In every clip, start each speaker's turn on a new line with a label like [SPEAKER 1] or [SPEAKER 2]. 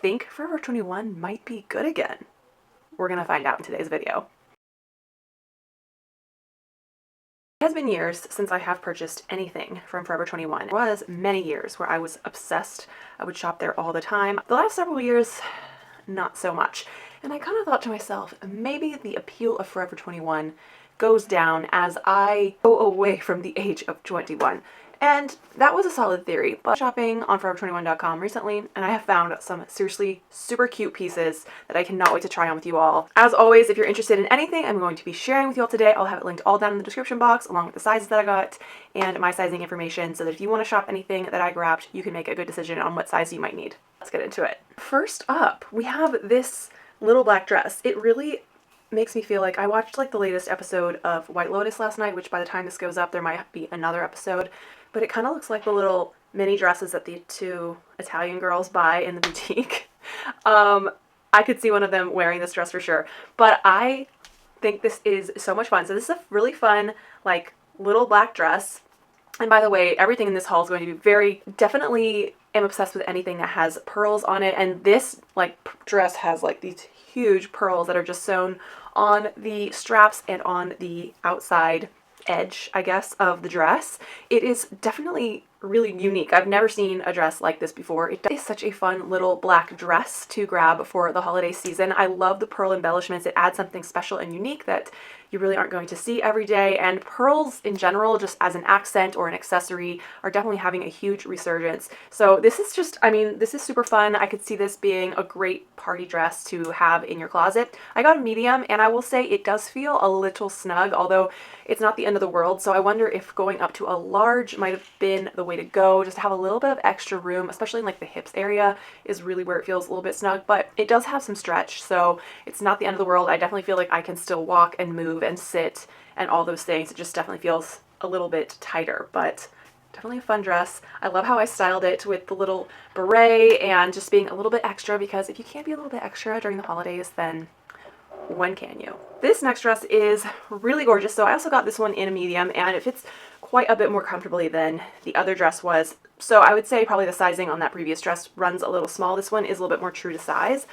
[SPEAKER 1] think Forever 21 might be good again. We're gonna find out in today's video. It has been years since I have purchased anything from Forever 21. It was many years where I was obsessed. I would shop there all the time. The last several years, not so much. And I kind of thought to myself, maybe the appeal of Forever 21 goes down as I go away from the age of 21. And that was a solid theory, but shopping on forever21.com recently, and I have found some seriously super cute pieces that I cannot wait to try on with you all. As always, if you're interested in anything I'm going to be sharing with you all today, I'll have it linked all down in the description box along with the sizes that I got and my sizing information so that if you want to shop anything that I grabbed, you can make a good decision on what size you might need. Let's get into it. First up, we have this little black dress. It really makes me feel like I watched like the latest episode of White Lotus last night, which by the time this goes up, there might be another episode. But it kind of looks like the little mini dresses that the two Italian girls buy in the boutique. I could see one of them wearing this dress for sure. But I think this is so much fun. So this is a really fun, like, little black dress. And by the way, everything in this haul is going to be definitely am obsessed with anything that has pearls on it. And this, like, dress has, like, these huge pearls that are just sewn on the straps and on the outside edge, I guess, of the dress. It is definitely really unique. I've never seen a dress like this before. It is such a fun little black dress to grab for the holiday season. I love the pearl embellishments. It adds something special and unique that you really aren't going to see every day, and pearls in general, just as an accent or an accessory, are definitely having a huge resurgence. So this is just, I mean, this is super fun. I could see this being a great party dress to have in your closet. I got a medium, and I will say it does feel a little snug, although it's not the end of the world. So I wonder if going up to a large might have been the way to go, just to have a little bit of extra room, especially in like the hips area is really where it feels a little bit snug, but it does have some stretch, so it's not the end of the world. I definitely feel like I can still walk and move and sit and all those things. It just definitely feels a little bit tighter, but definitely a fun dress. I love how I styled it with the little beret and just being a little bit extra, because if you can't be a little bit extra during the holidays, then when can you? This next dress is really gorgeous. So I also got this one in a medium, and it fits quite a bit more comfortably than the other dress was. So I would say probably the sizing on that previous dress runs a little small. This one is a little bit more true to size.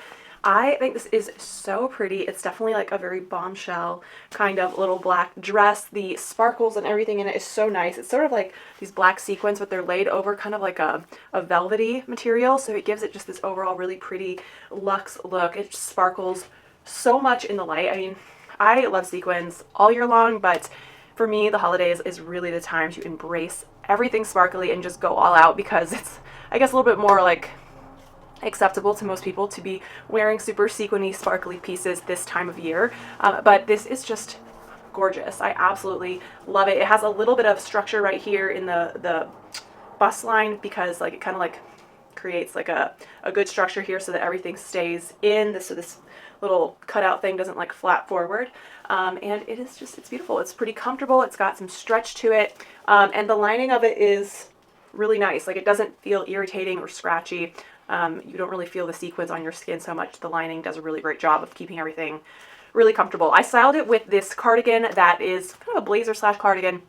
[SPEAKER 1] I think this is so pretty. It's definitely like a very bombshell kind of little black dress. The sparkles and everything in it is so nice. It's sort of like these black sequins, but they're laid over kind of like a velvety material. So it gives it just this overall really pretty luxe look. It just sparkles so much in the light. I mean, I love sequins all year long, but for me, the holidays is really the time to embrace everything sparkly and just go all out, because it's, I guess, a little bit more like acceptable to most people to be wearing super sequiny, sparkly pieces this time of year. But this is just gorgeous. I absolutely love it. It has a little bit of structure right here in the bust line, because like it kind of like creates like a good structure here so that everything stays in this, so this little cutout thing doesn't like flap forward. And it is just, it's beautiful. It's pretty comfortable. It's got some stretch to it. And the lining of it is really nice. Like, it doesn't feel irritating or scratchy. You don't really feel the sequins on your skin so much. The lining does a really great job of keeping everything really comfortable. I styled it with this cardigan that is kind of a blazer slash cardigan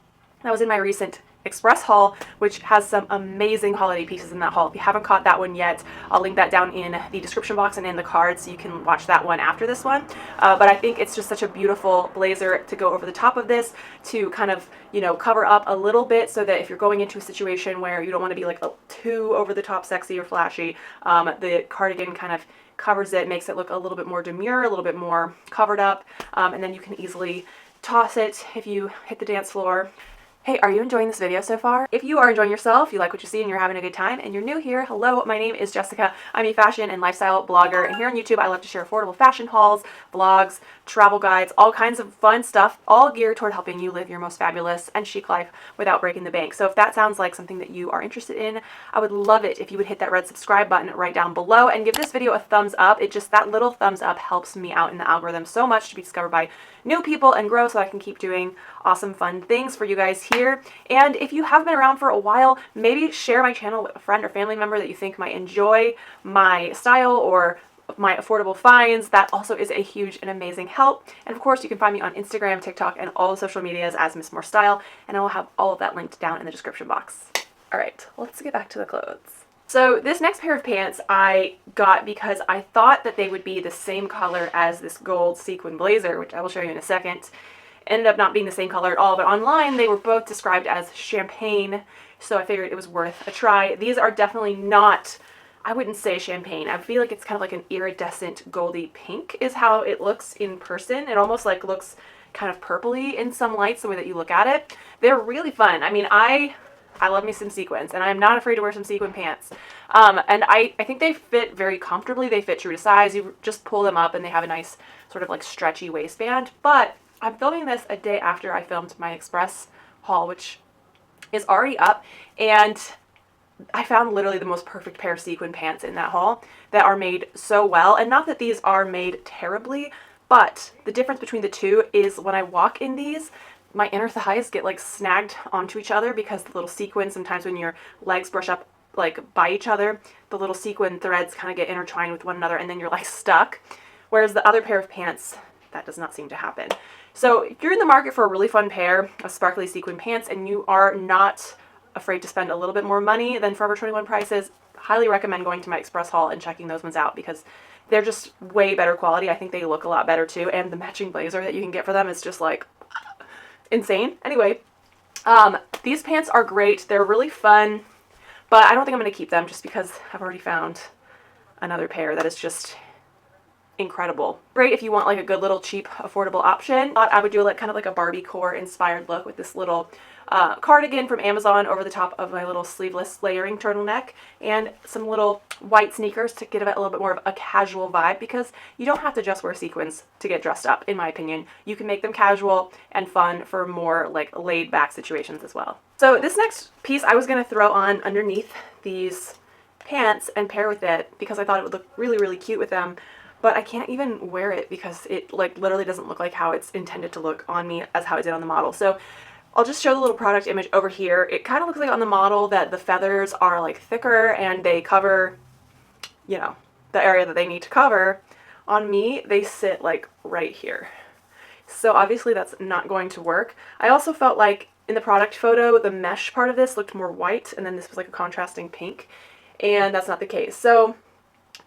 [SPEAKER 1] that was in my recent Express haul, which has some amazing holiday pieces in that haul. If you haven't caught that one yet, I'll link that down in the description box and in the card so you can watch that one after this one. But I think it's just such a beautiful blazer to go over the top of this, to kind of, you know, cover up a little bit, so that if you're going into a situation where you don't want to be like too over the top sexy or flashy, the cardigan kind of covers it, makes it look a little bit more demure, a little bit more covered up, and then you can easily toss it if you hit the dance floor. Hey, are you enjoying this video so far? If you are enjoying yourself, you like what you see and you're having a good time, and you're new here, hello, my name is Jessica. I'm a fashion and lifestyle blogger, and here on YouTube I love to share affordable fashion hauls, vlogs, travel guides, all kinds of fun stuff, all geared toward helping you live your most fabulous and chic life without breaking the bank. So if that sounds like something that you are interested in, I would love it if you would hit that red subscribe button right down below and give this video a thumbs up. It just, that little thumbs up helps me out in the algorithm so much to be discovered by new people and grow, so I can keep doing awesome fun things for you guys here. And if you have been around for a while, maybe share my channel with a friend or family member that you think might enjoy my style or my affordable finds. That also is a huge and amazing help. And of course, you can find me on Instagram, TikTok, and all the social medias as Miss More Style, and I will have all of that linked down in the description box. All right, let's get back to the clothes. So this next pair of pants I got because I thought that they would be the same color as this gold sequin blazer, which I will show you in a second. Ended up not being the same color at all, but online they were both described as champagne, so I figured it was worth a try. These are definitely not, I wouldn't say champagne. I feel like it's kind of like an iridescent goldy pink is how it looks in person. It almost like looks kind of purpley in some lights the way that you look at it. They're really fun. I mean, I love me some sequins, and I'm not afraid to wear some sequin pants. And I think they fit very comfortably. They fit true to size. You just pull them up and they have a nice sort of like stretchy waistband. But I'm filming this a day after I filmed my Express haul, which is already up, and I found literally the most perfect pair of sequin pants in that haul that are made so well. And not that these are made terribly, but the difference between the two is when I walk in these, my inner thighs get like snagged onto each other because the little sequins, sometimes when your legs brush up like by each other, the little sequin threads kind of get intertwined with one another and then you're like stuck. Whereas the other pair of pants, that does not seem to happen. So if you're in the market for a really fun pair of sparkly sequin pants and you are not afraid to spend a little bit more money than Forever 21 prices, highly recommend going to my Express haul and checking those ones out because they're just way better quality. I think they look a lot better too, and the matching blazer that you can get for them is just like insane. Anyway, these pants are great. They're really fun, but I don't think I'm going to keep them just because I've already found another pair that is just incredible. Great if you want like a good little cheap affordable option. I would do like kind of like a Barbie core inspired look with this little cardigan from Amazon over the top of my little sleeveless layering turtleneck and some little white sneakers to give it a little bit more of a casual vibe, because you don't have to just wear sequins to get dressed up, in my opinion. You can make them casual and fun for more like laid back situations as well. So this next piece I was going to throw on underneath these pants and pair with it because I thought it would look really, really cute with them. But I can't even wear it because it like literally doesn't look like how it's intended to look on me as how it did on the model. So I'll just show the little product image over here. It kind of looks like on the model that the feathers are like thicker and they cover, you know, the area that they need to cover. On me, they sit like right here. So obviously that's not going to work. I also felt like in the product photo, the mesh part of this looked more white and then this was like a contrasting pink, and that's not the case. So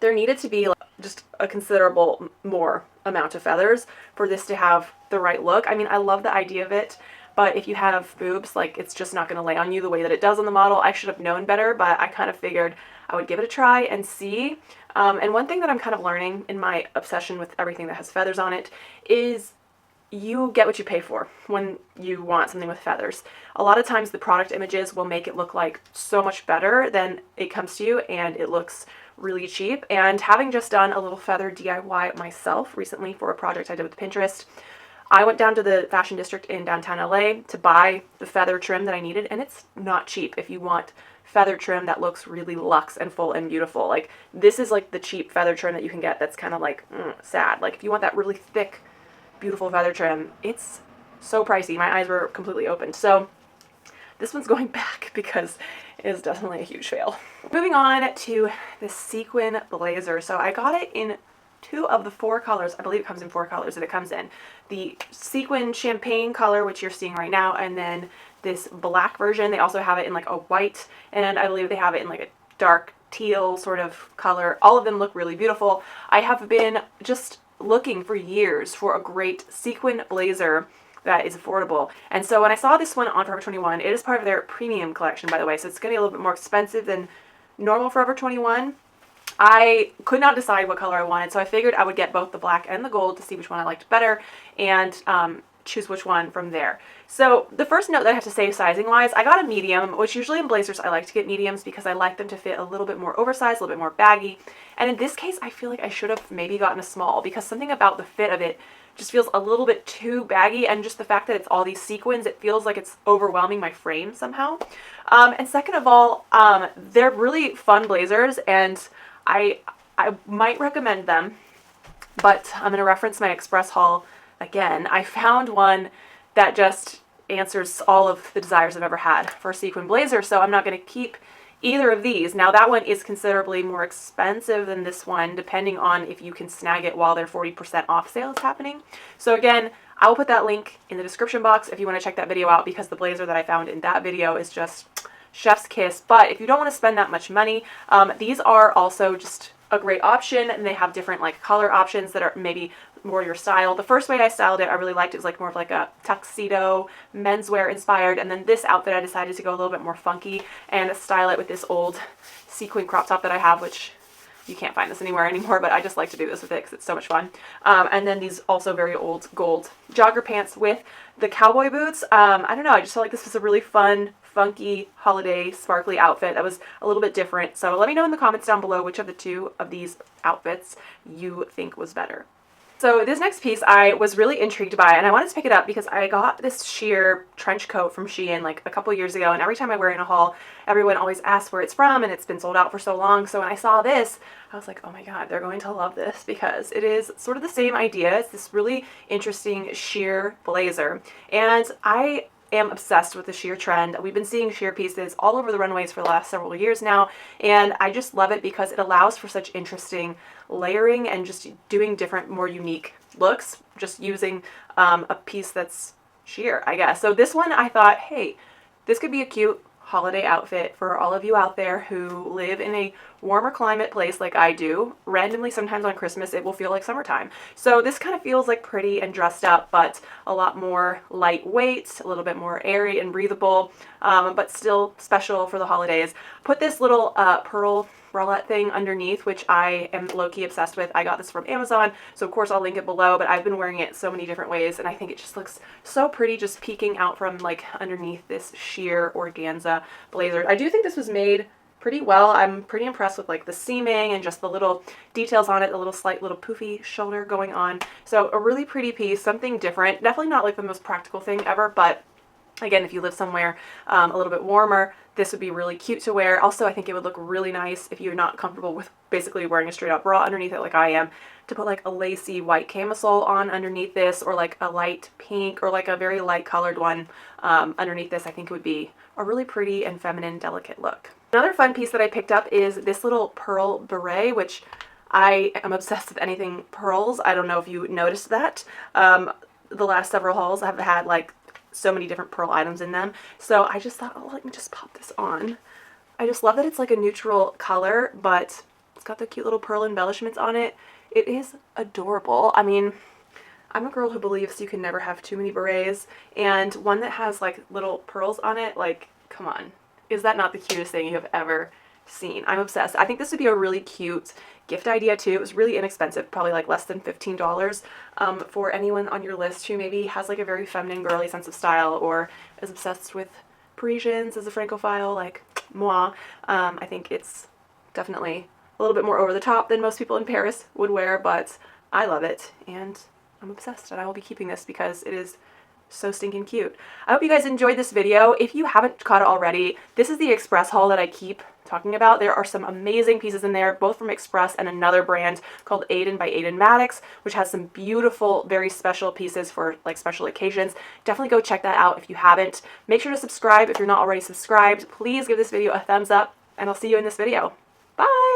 [SPEAKER 1] there needed to be like just a considerable more amount of feathers for this to have the right look. I mean, I love the idea of it, but if you have boobs, like it's just not going to lay on you the way that it does on the model. I should have known better, but I kind of figured I would give it a try and see. And one thing that I'm kind of learning in my obsession with everything that has feathers on it is you get what you pay for when you want something with feathers. A lot of times the product images will make it look like so much better than it comes to you, and it looks really cheap. And having just done a little feather DIY myself recently for a project I did with Pinterest, I went down to the fashion district in downtown LA to buy the feather trim that I needed, and it's not cheap if you want feather trim that looks really luxe and full and beautiful. Like this is like the cheap feather trim that you can get that's kind of like sad. Like if you want that really thick, beautiful feather trim, it's so pricey. My eyes were completely opened. So this one's going back because it is definitely a huge fail. Moving on to the sequin blazer. So I got it in 2 of the 4 colors. I believe it comes in 4 colors that it comes in. The sequin champagne color, which you're seeing right now, and then this black version. They also have it in like a white, and I believe they have it in like a dark teal sort of color. All of them look really beautiful. I have been just looking for years for a great sequin blazer that is affordable. And so when I saw this one on Forever 21, it is part of their premium collection, by the way, so it's going to be a little bit more expensive than normal Forever 21. I could not decide what color I wanted, so I figured I would get both the black and the gold to see which one I liked better, and choose which one from there. So the first note that I have to say sizing wise, I got a medium, which usually in blazers I like to get mediums because I like them to fit a little bit more oversized, a little bit more baggy. And in this case, I feel like I should have maybe gotten a small because something about the fit of it just feels a little bit too baggy, and just the fact that it's all these sequins, it feels like it's overwhelming my frame somehow. And second of all, they're really fun blazers, and I might recommend them, but I'm going to reference my Express haul again. I found one that just answers all of the desires I've ever had for a sequin blazer, so I'm not going to keep either of these. Now that one is considerably more expensive than this one, depending on if you can snag it while their 40% off sale is happening. So again, I will put that link in the description box if you want to check that video out, because the blazer that I found in that video is just chef's kiss. But if you don't want to spend that much money, these are also just a great option, and they have different like color options that are maybe more your style. The first way I styled it, I really liked. It was like more of like a tuxedo, menswear inspired, and then this outfit I decided to go a little bit more funky and style it with this old sequin crop top that I have, which you can't find this anywhere anymore, but I just like to do this with it because it's so much fun. And then these also very old gold jogger pants with the cowboy boots. I don't know, I just felt like this was a really fun, funky, holiday, sparkly outfit that was a little bit different. So let me know in the comments down below which of the two of these outfits you think was better. So this next piece I was really intrigued by, and I wanted to pick it up because I got this sheer trench coat from Shein like a couple years ago, and every time I wear it in a haul, everyone always asks where it's from, and it's been sold out for so long. So when I saw this, I was like, oh my god, they're going to love this because it is sort of the same idea. It's this really interesting sheer blazer, and I am obsessed with the sheer trend. We've been seeing sheer pieces all over the runways for the last several years now, and I just love it because it allows for such interesting layering and just doing different, more unique looks, just using a piece that's sheer, I guess. So this one I thought, hey, this could be a cute holiday outfit for all of you out there who live in a warmer climate place like I do. Randomly, sometimes on Christmas, it will feel like summertime. So this kind of feels like pretty and dressed up, but a lot more lightweight, a little bit more airy and breathable, but still special for the holidays. Put this little pearl bralette thing underneath, which I am low-key obsessed with. I got this from Amazon, so of course I'll link it below, but I've been wearing it so many different ways, and I think it just looks so pretty just peeking out from like underneath this sheer organza blazer. I do think this was made pretty well. I'm pretty impressed with like the seaming and just the little details on it, the little slight little poofy shoulder going on. So a really pretty piece, something different. Definitely not like the most practical thing ever, but again, if you live somewhere a little bit warmer, this would be really cute to wear. Also, I think it would look really nice if you're not comfortable with basically wearing a straight up bra underneath it like I am, to put like a lacy white camisole on underneath this, or like a light pink or like a very light colored one underneath this. I think it would be a really pretty and feminine, delicate look. Another fun piece that I picked up is this little pearl beret, which I am obsessed with anything pearls. I don't know if you noticed that. The last several hauls have had like so many different pearl items in them. So I just thought, oh, let me just pop this on. I just love that it's like a neutral color, but it's got the cute little pearl embellishments on it. It is adorable. I mean, I'm a girl who believes you can never have too many berets, and one that has like little pearls on it, like, come on. Is that not the cutest thing you have ever seen? I'm obsessed. I think this would be a really cute gift idea too. It was really inexpensive, probably like less than $15 for anyone on your list who maybe has like a very feminine, girly sense of style, or is obsessed with Parisians as a Francophile like moi. I think it's definitely a little bit more over the top than most people in Paris would wear, but I love it and I'm obsessed, and I will be keeping this because it is so stinking cute. I hope you guys enjoyed this video. If you haven't caught it already, this is the Express haul that I keep talking about. There are some amazing pieces in there, both from Express and another brand called Aiden by Aiden Maddox, which has some beautiful, very special pieces for like special occasions. Definitely go check that out if you haven't. Make sure to subscribe if you're not already subscribed. Please give this video a thumbs up, and I'll see you in this video. Bye!